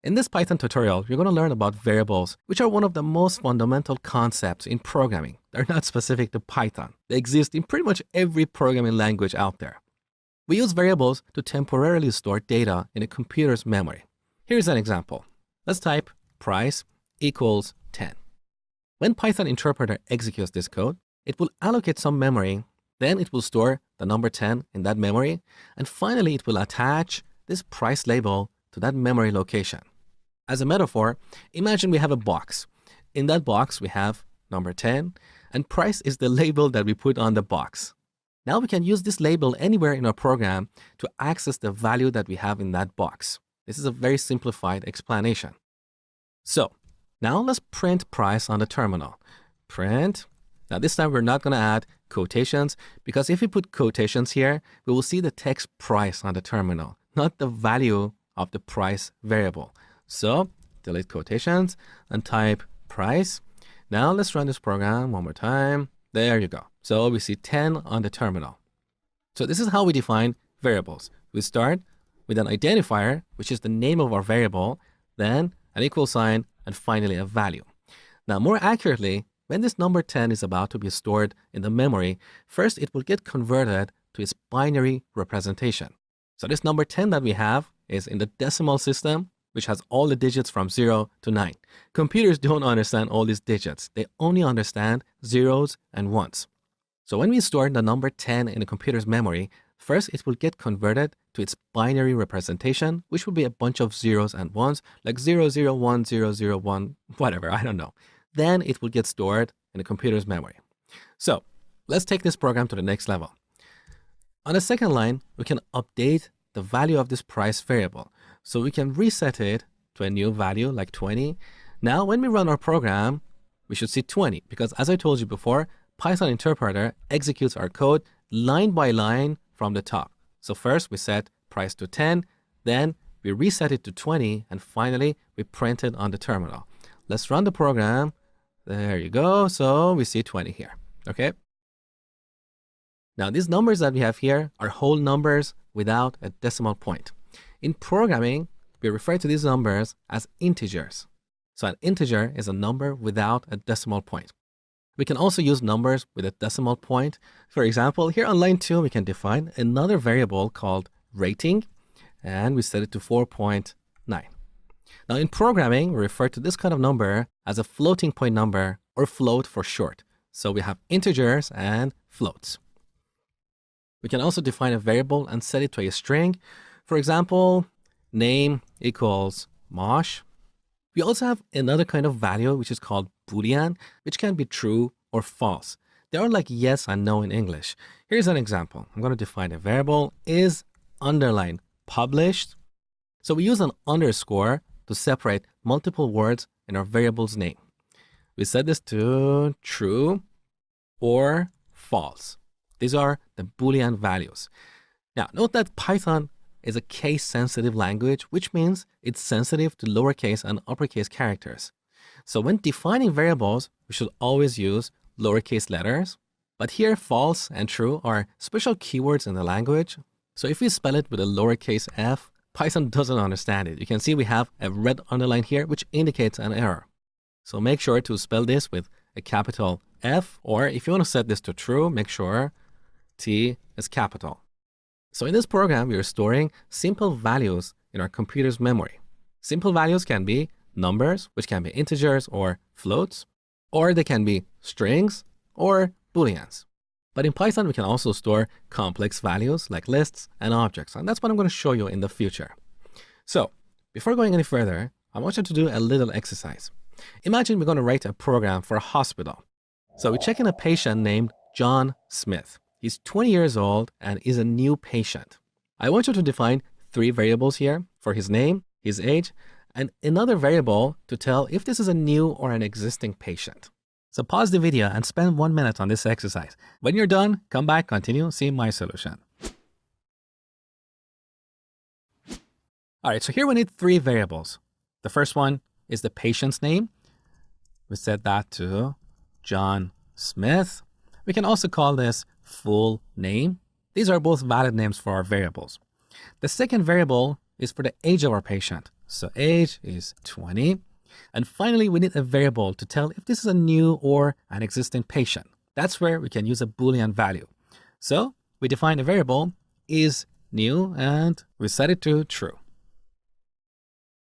In this Python tutorial, you're going to learn about variables, which are one of the most fundamental concepts in programming. They're not specific to Python. They exist in pretty much every programming language out there. We use variables to temporarily store data in a computer's memory. Here's an example. Let's type price equals 10. When Python interpreter executes this code, it will allocate some memory, then it will store the number 10 in that memory, and finally it will attach this price label to that memory location. As a metaphor, imagine we have a box. In that box, we have number 10, and price is the label that we put on the box. Now we can use this label anywhere in our program to access the value that we have in that box. This is a very simplified explanation. So now let's print price on the terminal. Print. Now this time we're not going to add quotations, because if we put quotations here, we will see the text price on the terminal, not the value of the price variable. So delete quotations and type price. Now let's run this program one more time. There you go. So we see 10 on the terminal. So this is how we define variables. We start with an identifier, which is the name of our variable, then an equal sign, and finally a value. Now more accurately, when this number 10 is about to be stored in the memory, first it will get converted to its binary representation. So this number 10 that we have is in the decimal system, which has all the digits from 0 to 9. Computers don't understand all these digits. They only understand zeros and ones. So when we store the number 10 in a computer's memory, first it will get converted to its binary representation, which will be a bunch of zeros and ones, like 001, 001, whatever, I don't know. Then it will get stored in a computer's memory. So let's take this program to the next level. On the second line, we can update the value of this price variable. So we can reset it to a new value like 20. Now, when we run our program, we should see 20 because, as I told you before, Python interpreter executes our code line by line from the top. So first we set price to 10, then we reset it to 20, and finally we print it on the terminal. Let's run the program. There you go. So we see 20 here. Okay. Now these numbers that we have here are whole numbers without a decimal point. In programming, we refer to these numbers as integers. So an integer is a number without a decimal point. We can also use numbers with a decimal point. For example, here on line 2, we can define another variable called rating, and we set it to 4.9. Now in programming, we refer to this kind of number as a floating point number, or float for short. So we have integers and floats. We can also define a variable and set it to a string. For example, name equals Mosh. We also have another kind of value, which is called Boolean, which can be true or false. They are like yes and no in English. Here's an example. I'm going to define a variable is underline published. So we use an underscore to separate multiple words in our variable's name. We set this to true or false. These are the Boolean values. Now, note that Python is a case-sensitive language, which means it's sensitive to lowercase and uppercase characters. So when defining variables, we should always use lowercase letters. But here, false and true are special keywords in the language. So if we spell it with a lowercase f, Python doesn't understand it. You can see we have a red underline here, which indicates an error. So make sure to spell this with a capital F, or if you want to set this to true, make sure T is capital. So in this program, we are storing simple values in our computer's memory. Simple values can be numbers, which can be integers or floats, or they can be strings or booleans. But in Python, we can also store complex values like lists and objects, and that's what I'm going to show you in the future. So before going any further, I want you to do a little exercise. Imagine we're going to write a program for a hospital. So we check in a patient named John Smith. He's 20 years old and is a new patient. I want you to define 3 variables here for his name, his age, and another variable to tell if this is a new or an existing patient. So pause the video and spend 1 minute on this exercise. When you're done, come back, continue, see my solution. All right, so here we need 3 variables. The first one is the patient's name. We set that to John Smith. We can also call this full name. These are both valid names for our variables. The second variable is for the age of our patient. So age is 20. And finally, we need a variable to tell if this is a new or an existing patient. That's where we can use a Boolean value. So we define a variable is new and we set it to true.